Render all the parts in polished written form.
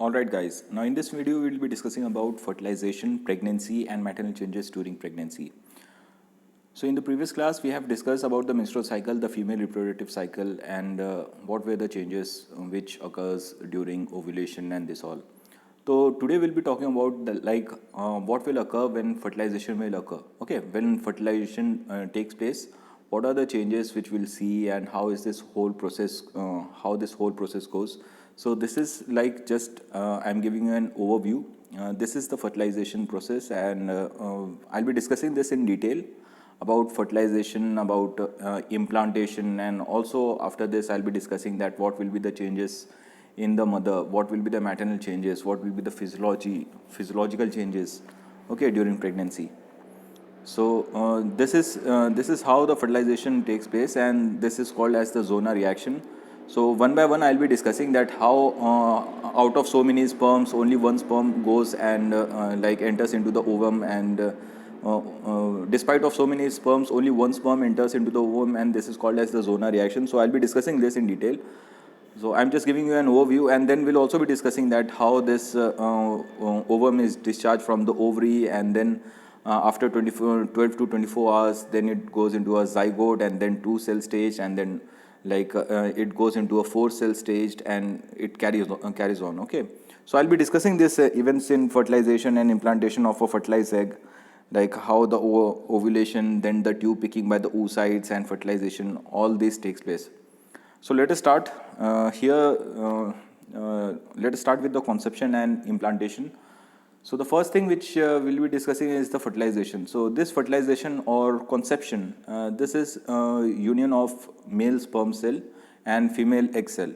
Alright guys, now in this video we will be discussing about fertilization, pregnancy and maternal changes during pregnancy. So in the previous class we have discussed about the menstrual cycle, the female reproductive cycle, and what were the changes which occurs during ovulation and this all. So today we'll be talking about what will occur when fertilization will occur. Okay, when fertilization takes place, what are the changes which we'll see and how is this whole process, how this whole process goes. So this is like just I'm giving you an overview. This is the fertilization process, and I'll be discussing this in detail about fertilization, about implantation, and also after this I'll be discussing that what will be the changes in the mother, what will be the maternal changes, what will be the physiological changes, okay, during pregnancy. So this is how the fertilization takes place, and this is called as the Zona reaction. So one by one I'll be discussing that how out of so many sperms only one sperm goes and enters into the ovum, and despite of so many sperms only one sperm enters into the ovum, and this is called as the Zona reaction. So I'll be discussing this in detail. So I'm just giving you an overview, and then we'll also be discussing that how this ovum is discharged from the ovary, and then after 12 to 24 hours, then it goes into a zygote, and then 2-cell stage, and then it goes into a 4-cell stage, and it carries on. Okay, so I'll be discussing this events in fertilization and implantation of a fertilized egg, like how the ovulation, then the tube picking by the oocytes and fertilization, all this takes place. So let us start here. Let us start with the conception and implantation. So the first thing which we'll be discussing is the fertilization. So this fertilization or conception, this is union of male sperm cell and female egg cell.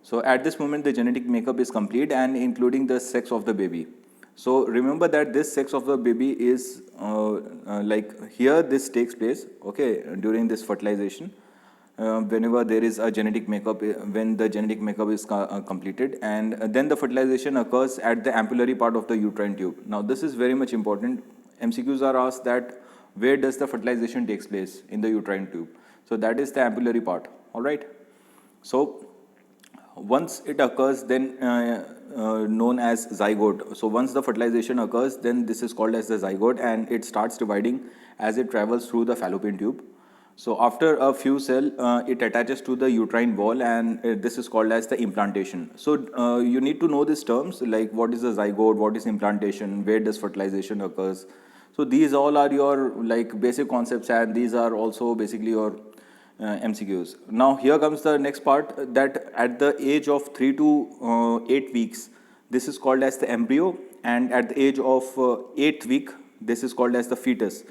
So at this moment the genetic makeup is complete and including the sex of the baby. So remember that this sex of the baby is like here this takes place, okay, during this fertilization. Whenever there is a genetic makeup, when the genetic makeup is completed, and then the fertilization occurs at the ampullary part of the uterine tube. Now this is very much important. MCQs are asked that where does the fertilization takes place in the uterine tube. So that is the ampullary part. All right. So once it occurs, then known as zygote. So once the fertilization occurs, then this is called as the zygote, and it starts dividing as it travels through the fallopian tube. So after a few cells, it attaches to the uterine wall, and this is called as the implantation. So you need to know these terms, like what is the zygote, what is implantation, where does fertilization occurs. So these all are your like basic concepts, and these are also basically your MCQs. Now here comes the next part, that at the age of 3 to 8 weeks, this is called as the embryo, and at the age of 8th week, this is called as the fetus.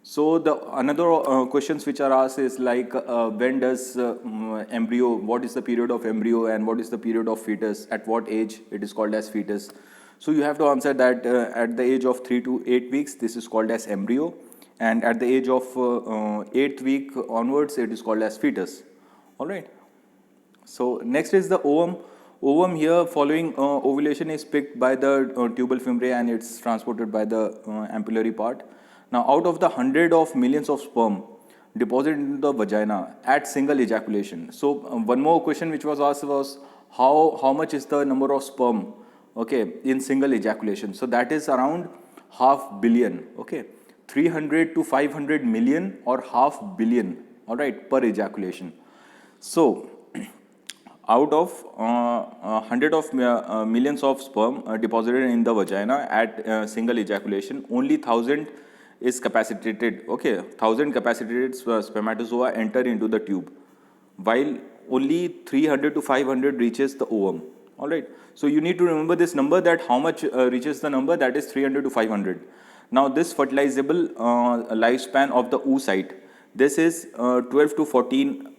So the another questions which are asked is like when does embryo, what is the period of embryo and what is the period of fetus, at what age it is called as fetus. So you have to answer that at the age of 3 to 8 weeks this is called as embryo, and at the age of 8th week onwards it is called as fetus. Alright. So next is the ovum. Ovum here following ovulation is picked by the tubal fimbriae, and it's transported by the ampullary part. Now, out of the 100 of millions of sperm deposited in the vagina at single ejaculation. So, one more question which was asked was how much is the number of sperm, okay, in single ejaculation. So, that is around 500 million, okay, 300 to 500 million or 500 million, all right, per ejaculation. So, out of 100 of millions of sperm deposited in the vagina at single ejaculation, only 1000 is capacitated, okay, 1000 capacitated spermatozoa enter into the tube, while only 300 to 500 reaches the ovum. All right. So you need to remember this number, that how much reaches the number, that is 300 to 500. Now this fertilizable lifespan of the oocyte, this is 12 to 14.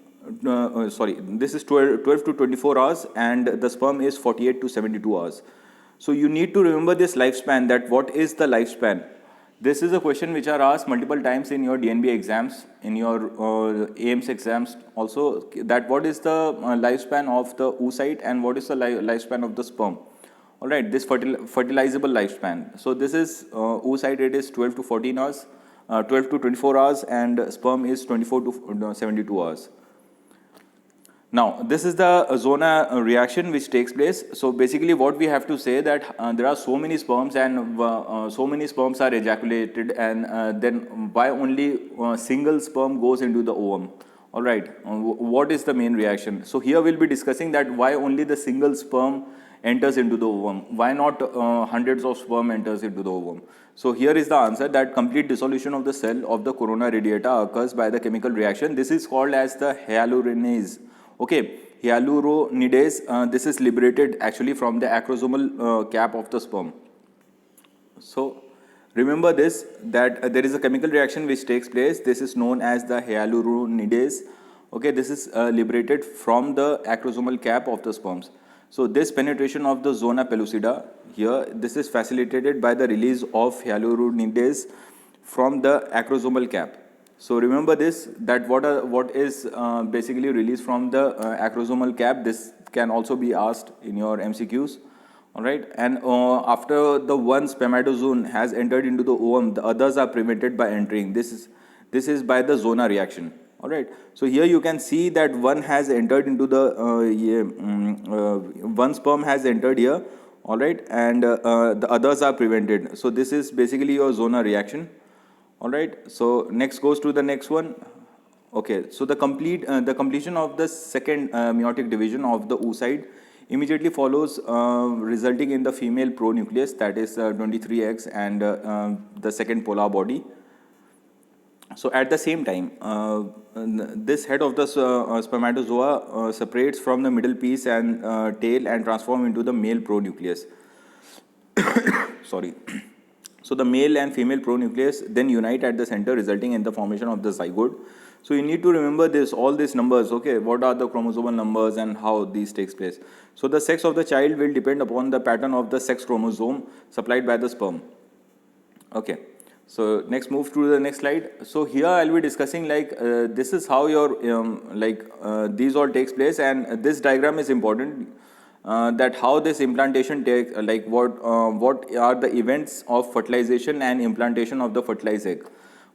This is 12 to 24 hours, and the sperm is 48 to 72 hours. So you need to remember this lifespan, that what is the lifespan. This is a question which are asked multiple times in your DNB exams, in your AIMS exams also, that what is the lifespan of the oocyte and what is the lifespan of the sperm. All right, this fertilizable lifespan. So this is oocyte, it is 12 to 14 hours, 12 to 24 hours, and sperm is 24 to 72 hours. Now, this is the Zona reaction which takes place. So basically what we have to say that there are so many sperms and so many sperms are ejaculated, and then why only single sperm goes into the ovum. All right, what is the main reaction? So here we'll be discussing that why only the single sperm enters into the ovum. Why not hundreds of sperm enters into the ovum? So here is the answer, that complete dissolution of the cell of the corona radiata occurs by the chemical reaction. This is called as the hyaluronidase. Okay, hyaluronidase, this is liberated actually from the acrosomal cap of the sperm. So remember this, that there is a chemical reaction which takes place. This is known as the hyaluronidase. Okay, this is liberated from the acrosomal cap of the sperms. So this penetration of the zona pellucida here, this is facilitated by the release of hyaluronidase from the acrosomal cap. So remember this, that what is basically released from the acrosomal cap. This can also be asked in your MCQs. All right, and after the one spermatozoon has entered into the ovum, the others are prevented by entering. This is by the Zona reaction. All right, so here you can see that one has entered into the one sperm has entered here. All right, and the others are prevented. So this is basically your Zona reaction. All right, so next goes to the next one. Okay, so the completion of the second meiotic division of the oocyte immediately follows, resulting in the female pronucleus, that is 23 eggs and the second polar body. So at the same time, this head of the spermatozoa separates from the middle piece and tail and transform into the male pronucleus. Sorry. So the male and female pronucleus then unite at the center, resulting in the formation of the zygote. So you need to remember this, all these numbers, okay, what are the chromosomal numbers and how these takes place. So the sex of the child will depend upon the pattern of the sex chromosome supplied by the sperm. Okay, so next move to the next slide. So here I'll be discussing like this is how your these all takes place, and this diagram is important. That how this implantation takes, like what are the events of fertilization and implantation of the fertilized egg.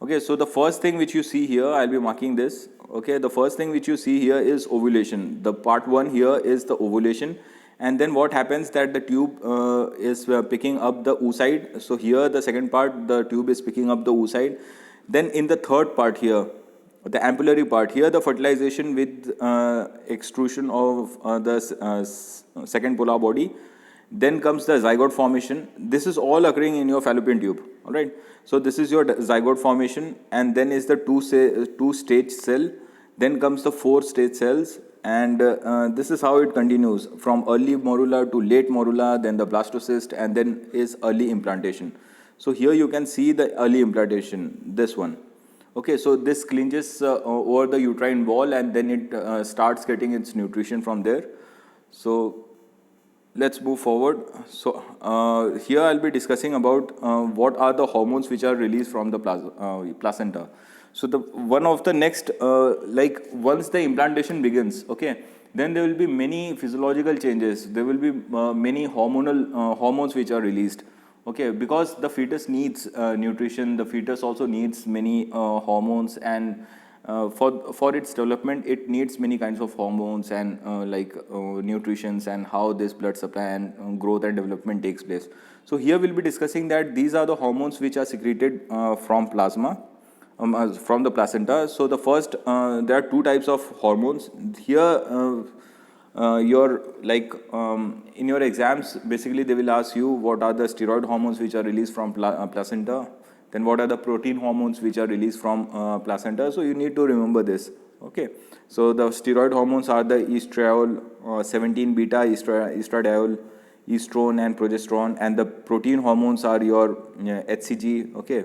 Okay, so the first thing which you see here, I'll be marking this. Okay, the first thing which you see here is ovulation. The part 1 here is the ovulation, and then what happens that the tube is picking up the oocyte. So here the second part, the tube is picking up the oocyte. Then in the third part here, the ampullary part here, the fertilization with extrusion of the second polar body. Then comes the zygote formation. This is all occurring in your fallopian tube. All right. So this is your zygote formation, and then is the two-stage cell. Then comes the four-stage cells, and this is how it continues from early morula to late morula, then the blastocyst, and then is early implantation. So here you can see the early implantation, this one. Okay, so this clinches over the uterine wall, and then it starts getting its nutrition from there. So let's move forward. So here I'll be discussing about what are the hormones which are released from the placenta. So the one of the next, like once the implantation begins, okay, then there will be many physiological changes. There will be many hormonal hormones which are released. Okay, because the fetus needs nutrition, the fetus also needs many hormones, and for its development, it needs many kinds of hormones and nutritions, and how this blood supply and growth and development takes place. So here we'll be discussing that these are the hormones which are secreted from plasma, from the placenta. So the first, there are two types of hormones. Here in your exams, basically they will ask you what are the steroid hormones which are released from placenta, then what are the protein hormones which are released from placenta. So you need to remember this. Okay, so the steroid hormones are the estriol, 17 beta, estradiol, estrone and progesterone, and the protein hormones are your HCG. Okay,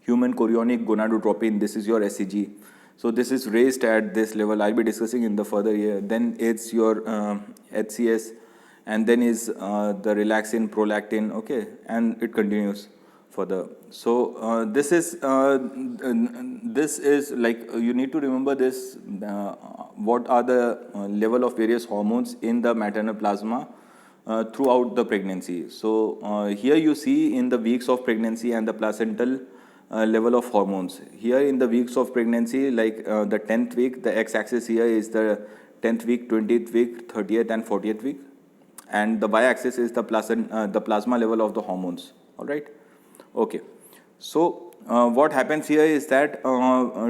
human chorionic gonadotropin, this is your SCG. So this is raised at this level. I'll be discussing in the further year. Then it's your HCS, and then is the relaxin, prolactin. Okay, and it continues further. So this is like you need to remember this. What are the level of various hormones in the maternal plasma throughout the pregnancy? So here you see in the weeks of pregnancy and the placental level of hormones. Here in the weeks of pregnancy, like the 10th week, the x-axis here is the 10th week, 20th week, 30th and 40th week. And the y-axis is the plasma level of the hormones. All right. Okay. So what happens here is that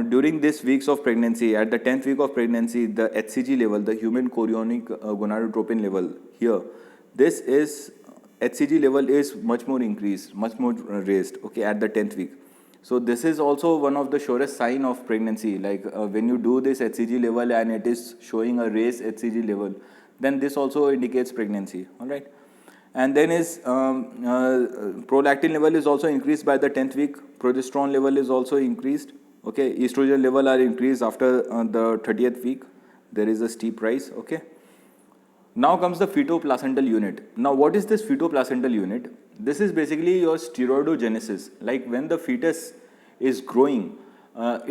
during these weeks of pregnancy, at the 10th week of pregnancy, the HCG level, the human chorionic gonadotropin level here, this is HCG level is much more increased, much more raised, okay, at the 10th week. So this is also one of the surest sign of pregnancy. Like when you do this HCG level and it is showing a raised HCG level, then this also indicates pregnancy. All right. And then is prolactin level is also increased by the 10th week. Progesterone level is also increased. Okay, estrogen level are increased after the 30th week. There is a steep rise. Okay. Now comes the fetoplacental unit. Now what is this fetoplacental unit? This is basically your steroidogenesis. Like when the fetus is growing,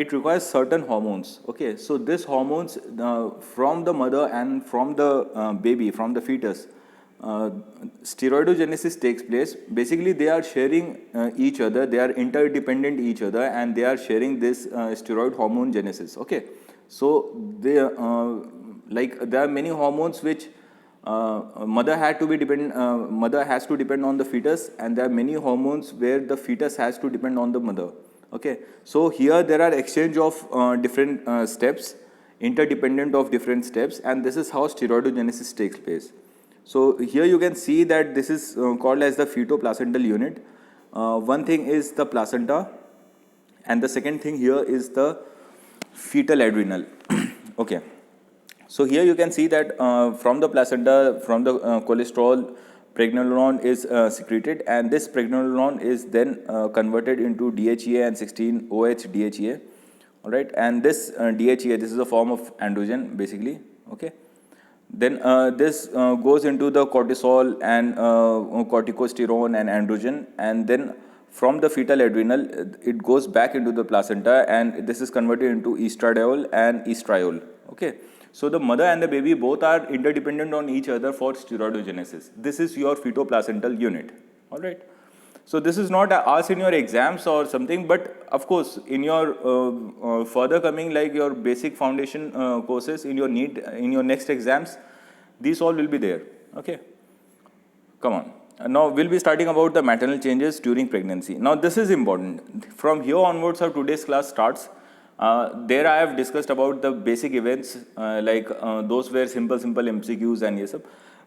it requires certain hormones. Okay, so these hormones from the mother and from the baby, from the fetus, steroidogenesis takes place. Basically, they are sharing each other, they are interdependent each other, and they are sharing this steroid hormone genesis. Okay, so they like there are many hormones which mother has to depend on the fetus, and there are many hormones where the fetus has to depend on the mother. Okay, so here there are exchange of different steps, interdependent of different steps, and this is how steroidogenesis takes place. So here you can see that this is called as the fetoplacental unit. One thing is the placenta, and the second thing here is the fetal adrenal. Okay, so here you can see that from the placenta, from the cholesterol, pregnenolone is secreted, and this pregnenolone is then converted into DHEA and 16-OH DHEA. All right, and this DHEA, this is a form of androgen basically. Okay. Then this goes into the cortisol and corticosterone and androgen, and then from the fetal adrenal, it goes back into the placenta, and this is converted into estradiol and estriol. Okay, so the mother and the baby both are interdependent on each other for steroidogenesis. This is your fetoplacental unit. All right. So this is not asked in your exams or something, but of course in your further coming, like your basic foundation courses, in your next exams, these all will be there. Okay, come on. Now we'll be starting about the maternal changes during pregnancy. Now this is important. From here onwards, our today's class starts. There I have discussed about the basic events, like those were simple MCQs and yes.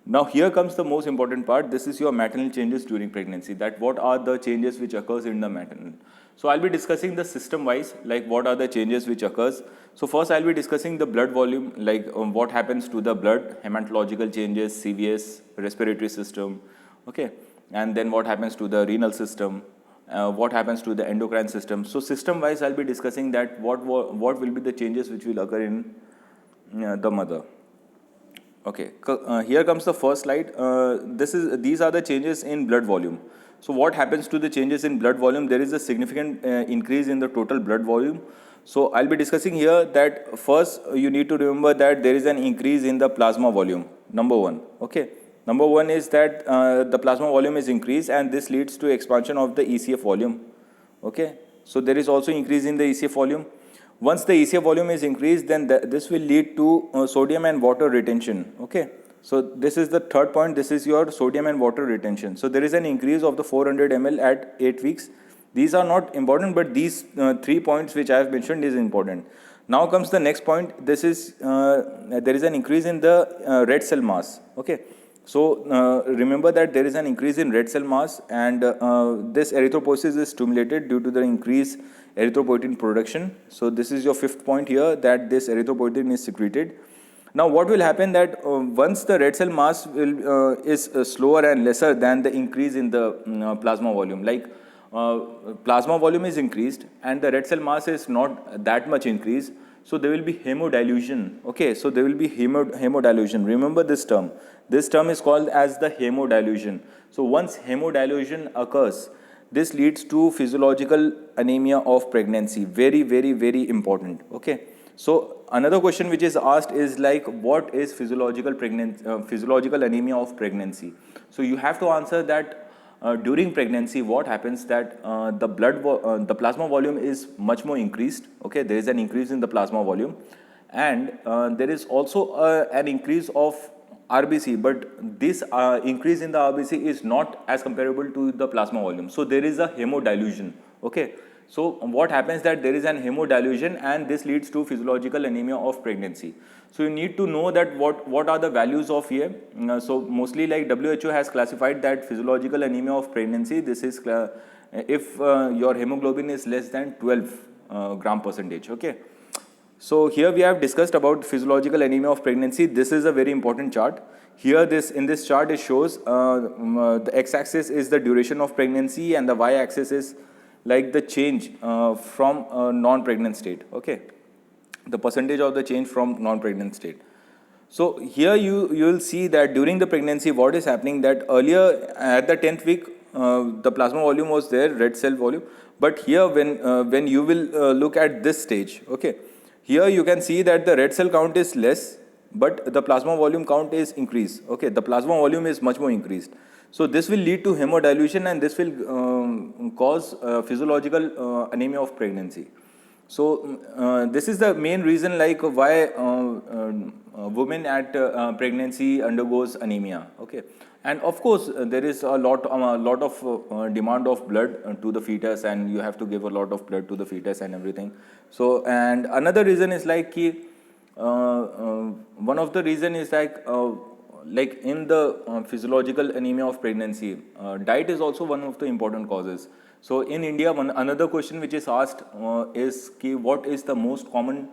Now here comes the most important part. This is your maternal changes during pregnancy. That what are the changes which occurs in the maternal. So I'll be discussing the system wise, like what are the changes which occurs. So first I'll be discussing the blood volume, like what happens to the blood, hematological changes, CVS, respiratory system, okay, and then what happens to the renal system, what happens to the endocrine system. So system wise I'll be discussing that what will be the changes which will occur in the mother. Okay, here comes the first slide. These are the changes in blood volume. So what happens to the changes in blood volume? There is a significant increase in the total blood volume. So I'll be discussing here that first you need to remember that there is an increase in the plasma volume, number one. Okay, number one is that the plasma volume is increased, and this leads to expansion of the ECF volume. Okay, so there is also increase in the ECF volume. Once the ECF volume is increased, then this will lead to sodium and water retention. Okay, so this is the third point. This is your sodium and water retention. So there is an increase of the 400 ml at 8 weeks. These are not important, but these 3 points which I have mentioned is important. Now comes the next point. This is there is an increase in the red cell mass. Okay, so remember that there is an increase in red cell mass, and this erythropoiesis is stimulated due to the increased erythropoietin production. So this is your fifth point here, that this erythropoietin is secreted. Now what will happen that once the red cell mass is slower and lesser than the increase in the plasma volume, like plasma volume is increased and the red cell mass is not that much increased, so there will be hemodilution. Okay, so there will be hemodilution. Remember this term. This term is called as the hemodilution. So once hemodilution occurs, this leads to physiological anemia of pregnancy. Very, very, very important. Okay. So another question which is asked is like, what is physiological anemia of pregnancy? So you have to answer that during pregnancy, what happens that the plasma volume is much more increased. Okay, there is an increase in the plasma volume, and there is also an increase of RBC, but this increase in the RBC is not as comparable to the plasma volume. So there is a hemodilution. Okay. So what happens that there is an hemodilution, and this leads to physiological anemia of pregnancy. So you need to know that what are the values of here. So mostly like WHO has classified that physiological anemia of pregnancy, this is if your hemoglobin is less than 12 gram percentage. Okay. So here we have discussed about physiological anemia of pregnancy. This is a very important chart. Here in this chart it shows the x-axis is the duration of pregnancy and the y-axis is like the change from non-pregnant state. Okay, the percentage of the change from non-pregnant state. So here you will see that during the pregnancy what is happening, that earlier at the 10th week the plasma volume was there, red cell volume, but here when you will look at this stage, okay, here you can see that the red cell count is less, but the plasma volume count is increased. Okay, the plasma volume is much more increased. So this will lead to hemodilution, and this will cause physiological anemia of pregnancy. So this is the main reason like why women at pregnancy undergoes anemia. Okay, and of course there is a lot of demand of blood to the fetus, and you have to give a lot of blood to the fetus and everything. So and another reason is like one of the reason is like in the physiological anemia of pregnancy, diet is also one of the important causes. So in India, another question which is asked is what is the most common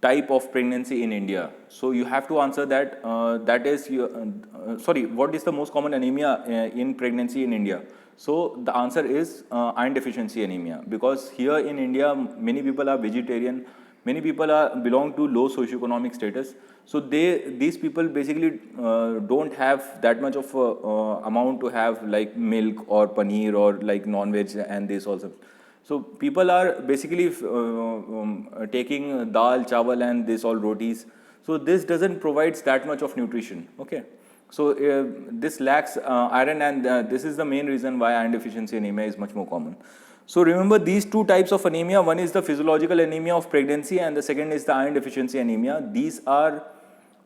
type of pregnancy in India? So you have to answer that. That is what is the most common anemia in pregnancy in India? So the answer is iron deficiency anemia, because here in India many people are vegetarian, many people belong to low socioeconomic status. So these people basically don't have that much of amount to have like milk or paneer or like non-veg and this also. So people are basically taking dal, chawal and this all rotis. So this doesn't provide that much of nutrition. Okay. So this lacks iron, and this is the main reason why iron deficiency anemia is much more common. So remember these two types of anemia. One is the physiological anemia of pregnancy, and the second is the iron deficiency anemia. These are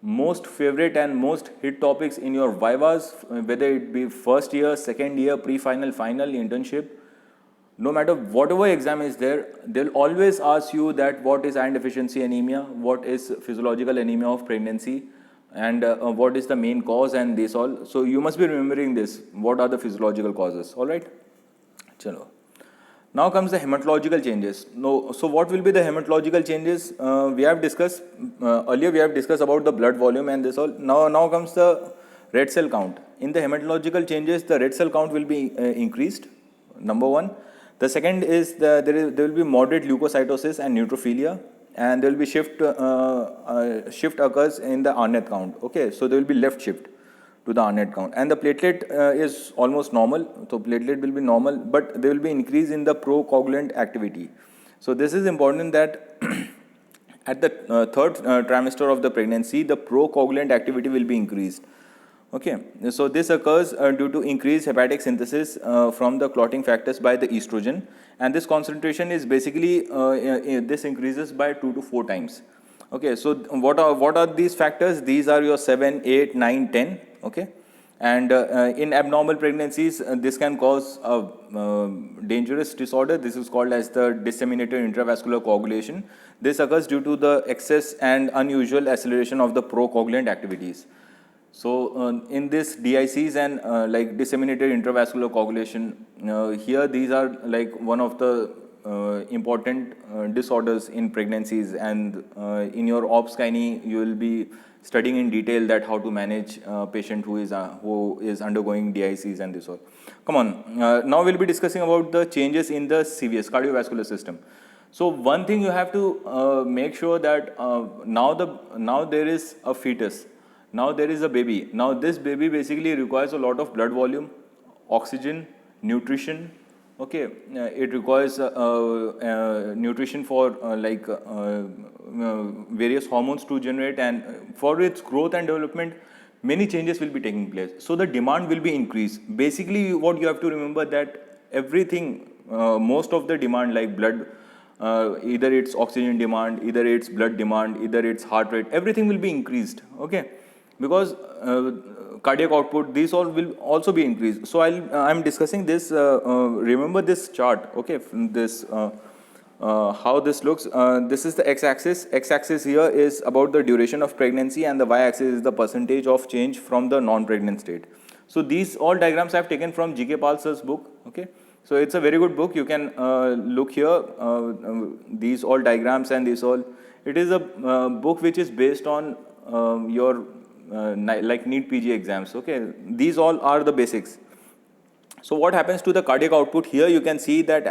most favorite and most hit topics in your vivas, whether it be first year, second year, pre-final, final, internship. No matter whatever exam is there, they'll always ask you that what is iron deficiency anemia, what is physiological anemia of pregnancy, and what is the main cause and this all. So you must be remembering this. What are the physiological causes? All right. Chalo. Now comes the hematological changes. So what will be the hematological changes? We have discussed earlier. We have discussed about the blood volume and this all. Now comes the red cell count. In the hematological changes, the red cell count will be increased. Number one. The second is there will be moderate leukocytosis and neutrophilia, and there will be shift occurs in the RNET count. Okay, so there will be left shift to the RNET count, and the platelet is almost normal. So platelet will be normal, but there will be increase in the procoagulant activity. So this is important that at the third trimester of the pregnancy, the procoagulant activity will be increased. Okay, so this occurs due to increased hepatic synthesis from the clotting factors by the estrogen, and this concentration is basically this increases by 2 to 4 times. Okay, so what are these factors? These are your 7, 8, 9, 10. Okay, and in abnormal pregnancies, this can cause a dangerous disorder. This is called as the disseminated intravascular coagulation. This occurs due to the excess and unusual acceleration of the procoagulant activities. So in this DICs and like disseminated intravascular coagulation, here these are like one of the important disorders in pregnancies, and in your obs gynae you will be studying in detail that how to manage a patient who is undergoing DICs and this all. Come on, now we'll be discussing about the changes in the CVS, cardiovascular system. So one thing you have to make sure that now there is a fetus. Now there is a baby. Now this baby basically requires a lot of blood volume, oxygen, nutrition. Okay, it requires nutrition for various hormones to generate, and for its growth and development, many changes will be taking place. So the demand will be increased. Basically, what you have to remember that everything, most of the demand like blood either it's oxygen demand, either it's blood demand, either it's heart rate, everything will be increased, okay? Because cardiac output, these all will also be increased. So I'm discussing this, remember this chart, okay, from this, how this looks. This is the x-axis. X-axis here is about the duration of pregnancy, and the y-axis is the percentage of change from the non-pregnant state. So these all diagrams I have taken from G.K. Pal's book, okay. So it's a very good book. You can look here, these all diagrams and these all. It is a book which is based on your like NEETPG exams, okay. These all are the basics. So what happens to the cardiac output? Here you can see that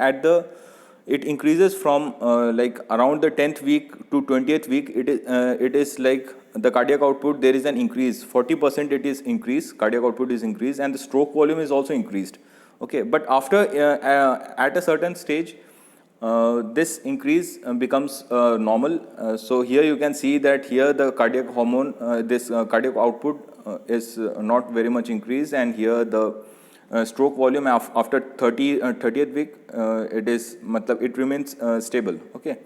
it increases from like around the 10th week to 20th week. It is like the cardiac output, there is an increase, 40% it is increased, cardiac output is increased, and the stroke volume is also increased. Okay, but after at a certain stage, this increase becomes normal. So here you can see that here the cardiac hormone, this cardiac output is not very much increased, and here the stroke volume after 30th week, it remains stable. Okay,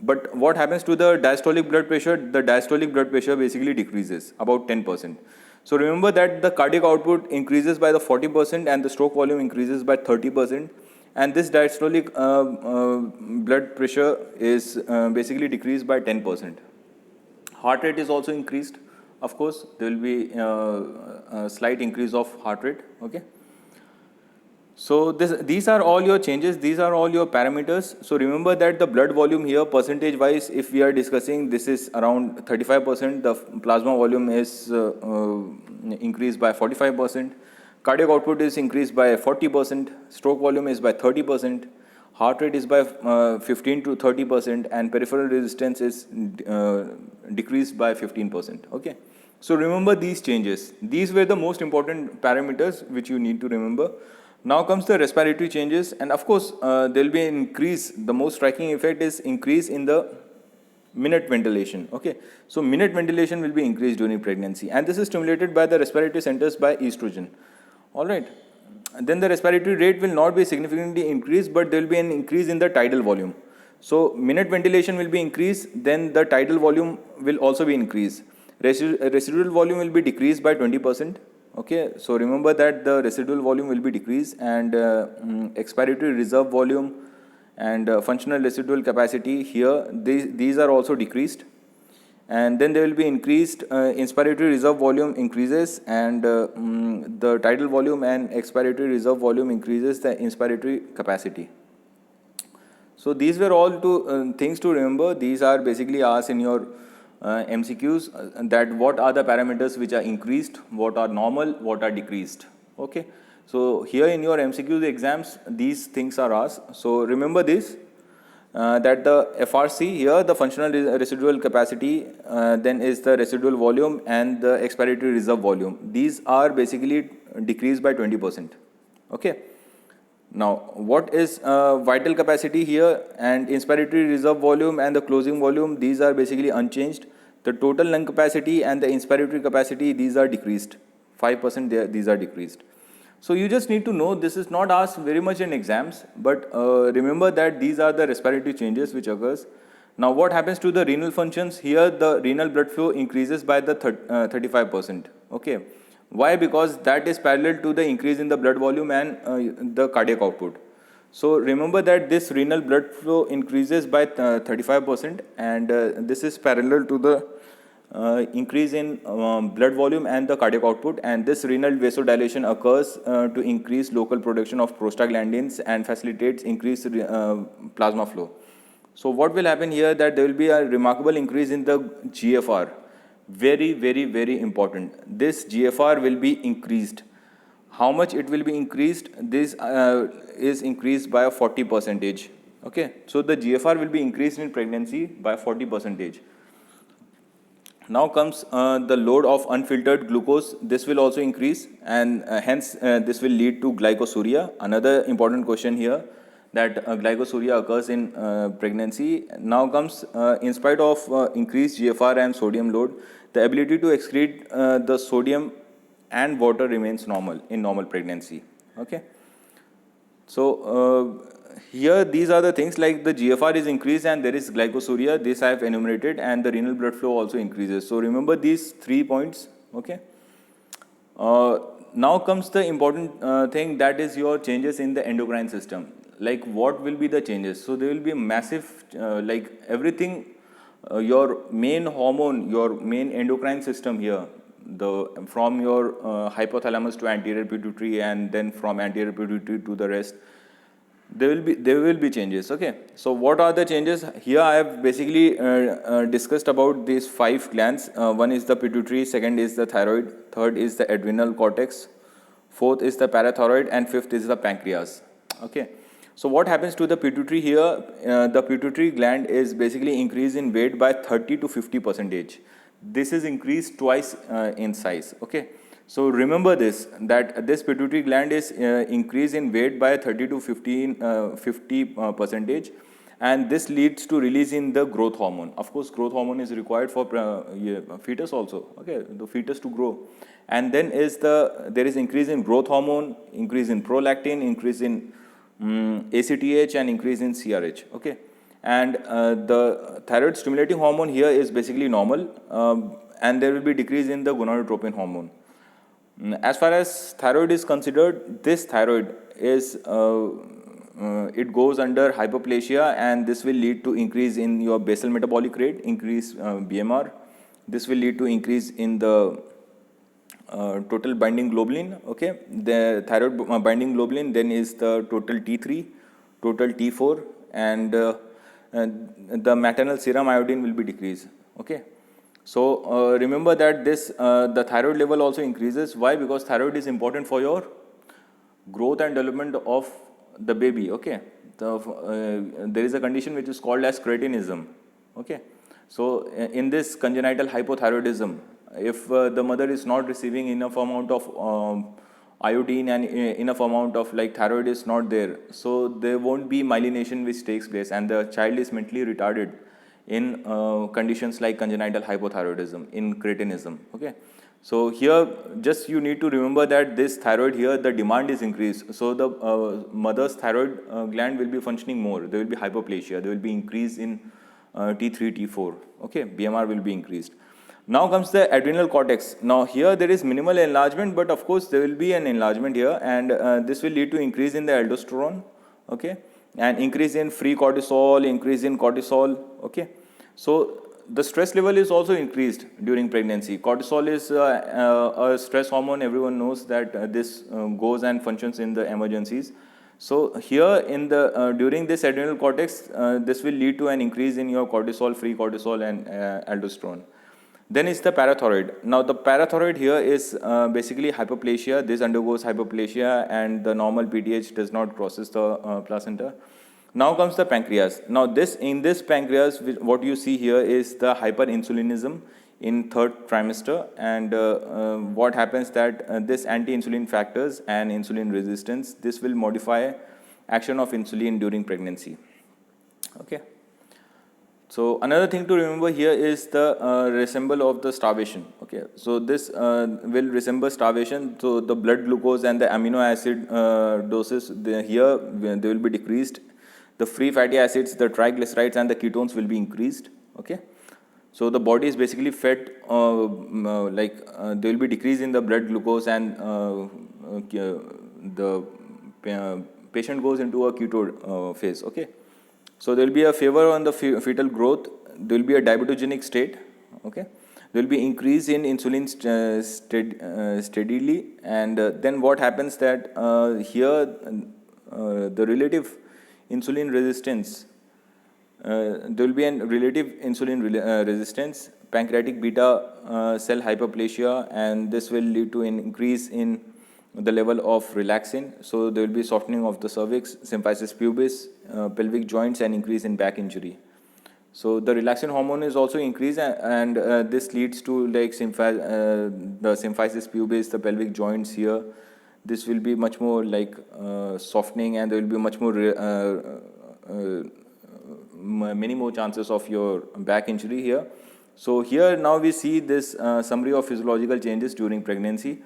but what happens to the diastolic blood pressure? The diastolic blood pressure basically decreases about 10%. So remember that the cardiac output increases by the 40% and the stroke volume increases by 30%. And this diastolic blood pressure is basically decreased by 10%. Heart rate is also increased. Of course, there will be a slight increase of heart rate. Okay. So these are all your changes. These are all your parameters. So remember that the blood volume here, percentage wise, if we are discussing, this is around 35%. The plasma volume is increased by 45%. Cardiac output is increased by 40%. Stroke volume is by 30%. Heart rate is by 15 to 30%, and peripheral resistance is decreased by 15%. Okay. So remember these changes. These were the most important parameters which you need to remember. Now comes the respiratory changes, and of course there will be an increase. The most striking effect is increase in the minute ventilation. Okay, so minute ventilation will be increased during pregnancy, and this is stimulated by the respiratory centers by estrogen. All right. And then the respiratory rate will not be significantly increased, but there will be an increase in the tidal volume. So minute ventilation will be increased, then the tidal volume will also be increased. Residual volume will be decreased by 20%. Okay, so remember that the residual volume will be decreased, and expiratory reserve volume and functional residual capacity here, these are also decreased. And then there will be increased inspiratory reserve volume increases, and the tidal volume and expiratory reserve volume increases the inspiratory capacity. So these were all things to remember. These are basically asked in your MCQs, that what are the parameters which are increased, what are normal, what are decreased. Okay. So here in your MCQs exams, these things are asked. So remember this, that the FRC here, the functional residual capacity, then is the residual volume and the expiratory reserve volume. These are basically decreased by 20%. Okay. Now, what is vital capacity here, and inspiratory reserve volume and the closing volume, these are basically unchanged. The total lung capacity and the inspiratory capacity, these are decreased. 5% these are decreased. So you just need to know, this is not asked very much in exams, but remember that these are the respiratory changes which occurs. Now what happens to the renal functions? Here the renal blood flow increases by the 35%. Okay. Why? Because that is parallel to the increase in the blood volume and the cardiac output. So remember that this renal blood flow increases by 35%, and this is parallel to the increase in blood volume and the cardiac output, and this renal vasodilation occurs to increase local production of prostaglandins and facilitates increased plasma flow. So what will happen here, that there will be a remarkable increase in the GFR. Very, very, very important. This GFR will be increased. How much it will be increased? This is increased by a 40%. Okay, so the GFR will be increased in pregnancy by 40%. Now comes the load of unfiltered glucose. This will also increase, and hence this will lead to glycosuria. Another important question here, that glycosuria occurs in pregnancy. Now comes, in spite of increased GFR and sodium load, the ability to excrete the sodium and water remains normal in normal pregnancy. Okay. So here these are the things like the GFR is increased and there is glycosuria. This I have enumerated, and the renal blood flow also increases. So remember these 3 points. Okay. Now comes the important thing, that is your changes in the endocrine system. Like what will be the changes? So there will be a massive like everything, your main hormone, your main endocrine system here, from your hypothalamus to anterior pituitary, and then from anterior pituitary to the rest, there will be changes. Okay, so what are the changes? Here I have basically discussed about these 5 glands. One is the pituitary, second is the thyroid, third is the adrenal cortex, fourth is the parathyroid, and fifth is the pancreas. Okay, so what happens to the pituitary here? The pituitary gland is basically increased in weight by 30 to 50%. This is increased twice in size. Okay, so remember this, that this pituitary gland is increased in weight by 30 to 50%, and this leads to release in the growth hormone. Of course, growth hormone is required for fetus also. Okay, the fetus to grow, and then there is increase in growth hormone, increase in prolactin, increase in ACTH, and increase in CRH. Okay, and the thyroid stimulating hormone here is basically normal, and there will be decrease in the gonadotropin hormone. As far as thyroid is considered, this thyroid is it goes under hyperplasia, and this will lead to increase in your basal metabolic rate, increase BMR. This will lead to increase in the total binding globulin. Okay, the thyroid binding globulin then is the total T3, total T4, and the maternal serum iodine will be decreased. Okay. So remember that this the thyroid level also increases. Why? Because thyroid is important for your growth and development of the baby. Okay, there is a condition which is called as cretinism. Okay, so in this congenital hypothyroidism, if the mother is not receiving enough amount of iodine and enough amount of like thyroid is not there, so there won't be myelination which takes place, and the child is mentally retarded in conditions like congenital hypothyroidism, in cretinism. Okay, so here just you need to remember that this thyroid here, the demand is increased, so the mother's thyroid gland will be functioning more. There will be hyperplasia, there will be increase in T3, T4. Okay, BMR will be increased. Now comes the adrenal cortex. Now here there is minimal enlargement, but of course there will be an enlargement here, and this will lead to increase in the aldosterone. Okay, and increase in free cortisol, increase in cortisol. Okay, so the stress level is also increased during pregnancy. Cortisol is a stress hormone. Everyone knows that this goes and functions in the emergencies. So here in the during this adrenal cortex, this will lead to an increase in your cortisol, free cortisol, and aldosterone. Then is the parathyroid. Now the parathyroid here is basically hyperplasia. This undergoes hyperplasia, and the normal PTH does not crosses the placenta. Now comes the pancreas. Now in this pancreas, what you see here is the hyperinsulinism in 3rd trimester, and what happens that this anti-insulin factors and insulin resistance, this will modify action of insulin during pregnancy. Okay. So another thing to remember here is the resemble of the starvation. Okay, so this will resemble starvation. So the blood glucose and the amino acid doses here they will be decreased. The free fatty acids, the triglycerides, and the ketones will be increased. Okay, so the body is basically fed there will be decrease in the blood glucose, and the patient goes into a keto phase. Okay. So there will be a favor on the fetal growth. There will be a diabetogenic state. Okay, there will be increase in insulin steadily, and then what happens that here the relative insulin resistance. There will be a relative insulin resistance, pancreatic beta cell hyperplasia, and this will lead to an increase in the level of relaxin. So there will be softening of the cervix, symphysis pubis, pelvic joints, and increase in back injury. So the relaxin hormone is also increased, and this leads to like the symphysis pubis, the pelvic joints here. This will be much more like softening, and there will be much more many more chances of your back injury here. So here now we see this summary of physiological changes during pregnancy.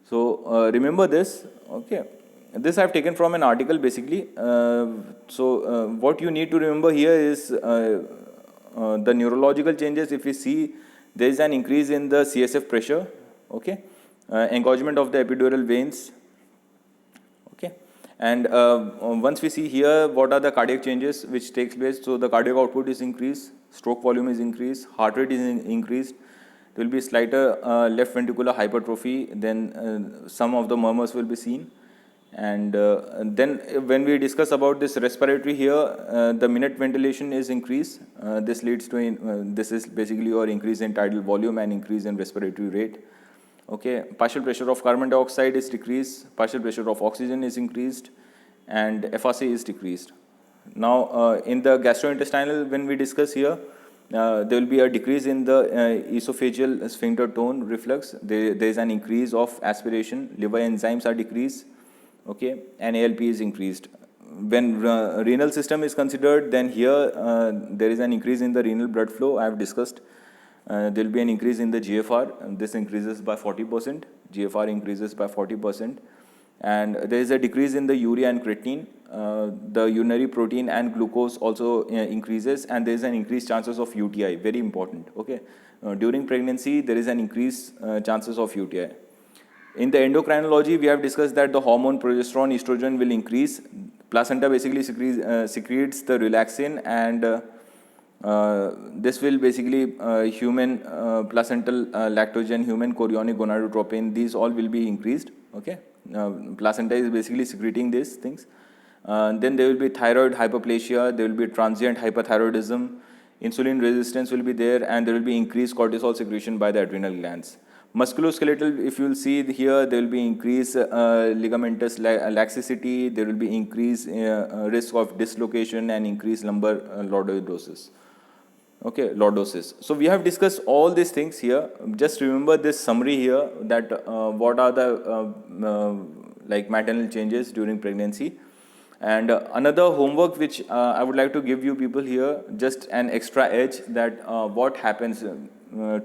So remember this. Okay, this I've taken from an article basically. What you need to remember here is the neurological changes. If we see, there is an increase in the CSF pressure, okay, engorgement of the epidural veins, okay, and once we see here what are the cardiac changes which takes place. So the cardiac output is increased, stroke volume is increased, heart rate is increased. There will be slighter left ventricular hypertrophy. Then some of the murmurs will be seen. And then when we discuss about this respiratory here, the minute ventilation is increased. This leads to, this is basically your increase in tidal volume and increase in respiratory rate. Okay, partial pressure of carbon dioxide is decreased, partial pressure of oxygen is increased, and FRC is decreased. Now, in the gastrointestinal, when we discuss here, there will be a decrease in the esophageal sphincter tone reflux. There is an increase of aspiration, liver enzymes are decreased, okay, and ALP is increased. When renal system is considered, then here there is an increase in the renal blood flow. I have discussed. There will be an increase in the GFR, and this increases by 40%. GFR increases by 40%. And there is a decrease in the urea and creatinine. The urinary protein and glucose also increases, and there is an increased chances of UTI, very important. Okay, during pregnancy there is an increased chances of UTI. In the endocrinology, we have discussed that the hormone placental estrogen will increase. Placenta basically secretes the relaxin, and this will basically human placental lactogen, human chorionic gonadotropin, these all will be increased. Okay, placenta is basically secreting these things. Then there will be thyroid hyperplasia, there will be transient hyperthyroidism, insulin resistance will be there, and there will be increased cortisol secretion by the adrenal glands. Musculoskeletal, if you will see here, there will be increased ligamentous laxicity, there will be increased risk of dislocation and increased lumbar lordosis. Okay, lordosis. So we have discussed all these things here. Just remember this summary here, that what are the like maternal changes during pregnancy. And another homework which I would like to give you people here, just an extra edge, that what happens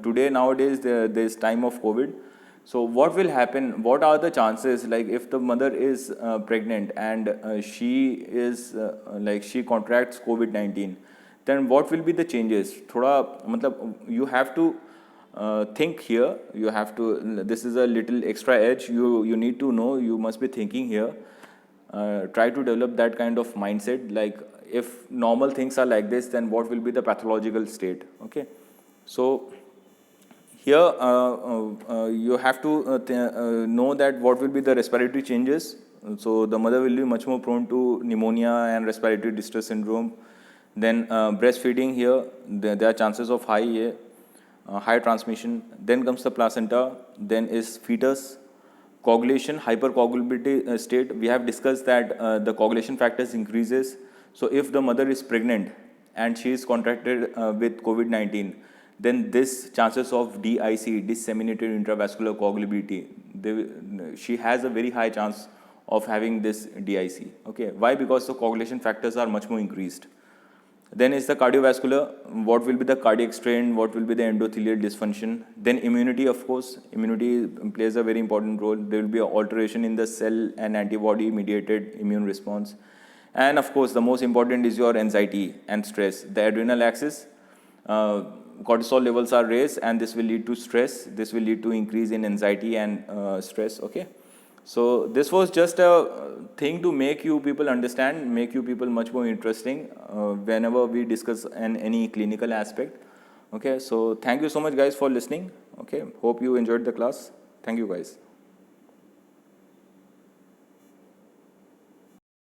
today, nowadays, there is time of COVID. So what will happen, what are the chances, like if the mother is pregnant and she is like she contracts COVID-19, then what will be the changes? You have to think here, you have to, this is a little extra edge, you need to know, you must be thinking here. Try to develop that kind of mindset, like if normal things are like this, then what will be the pathological state? Okay, so here you have to know that what will be the respiratory changes. So the mother will be much more prone to pneumonia and respiratory distress syndrome. Then breastfeeding here, there are chances of high transmission. Then comes the placenta, then is fetus. Coagulation, hypercoagulability state, we have discussed that the coagulation factors increases. So if the mother is pregnant and she is contracted with COVID-19, then this chances of DIC, disseminated intravascular coagulability, she has a very high chance of having this DIC. Okay, why? Because the coagulation factors are much more increased. Then is the cardiovascular, what will be the cardiac strain, what will be the endothelial dysfunction. Then immunity, of course, immunity plays a very important role. There will be an alteration in the cell and antibody mediated immune response. And of course, the most important is your anxiety and stress. The adrenal axis, cortisol levels are raised, and this will lead to stress. This will lead to increase in anxiety and stress. Okay. So this was just a thing to make you people understand, make you people much more interesting whenever we discuss any clinical aspect. Okay, so thank you so much guys for listening. Okay, hope you enjoyed the class. Thank you guys.